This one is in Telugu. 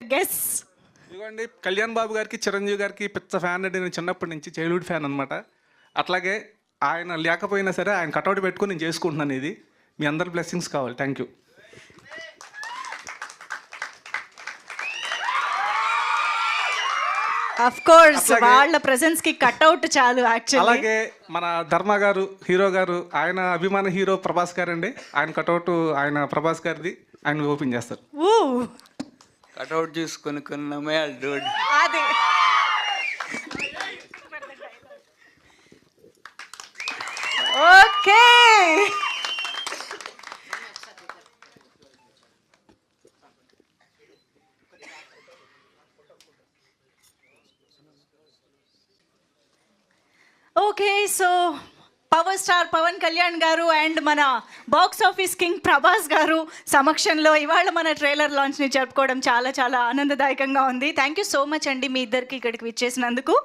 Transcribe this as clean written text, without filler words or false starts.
గెస్. ఇదిగోండి కళ్యాణ్ బాబు గారికి చిరంజీవి గారికి పిచ్చ ఫ్యాన్ అండి. నేను చిన్నప్పటి నుంచి చైల్డ్హుడ్ ఫ్యాన్ అనమాట. అట్లాగే ఆయన లేకపోయినా సరే ఆయన కటౌట్ పెట్టుకుని నేను చేసుకుంటున్నాను. ఇది మీ అందరి బ్లెస్సింగ్స్ కావాలి. Thank you. ఆఫ్ కోర్స్ వాళ్ళ ప్రెసెన్స్ కి కట్అవుట్ చాలు యాక్చువల్లీ. అలాగే మన ధర్మ గారు హీరో గారు ఆయన అభిమాన హీరో ప్రభాస్ గారు అండి. ఆయన కటౌట్ ఆయన ప్రభాస్ గారిది ఆయన ఓపెన్ చేస్తారు. కట్అవుట్ చూసుకొని కొన్నామే డూడ్. అది okay. Okay, so power star Pawan Kalyan గారు అండ్ మన బాక్స్ ఆఫీస్ కింగ్ ప్రభాస్ గారు సమక్షంలో ఇవాళ మన ట్రైలర్ లాంచ్ని జరుపుకోవడం చాలా చాలా ఆనందదాయకంగా ఉంది. థ్యాంక్ యూ సో మచ్ అండి మీ ఇద్దరికి ఇక్కడికి విచ్చేసినందుకు.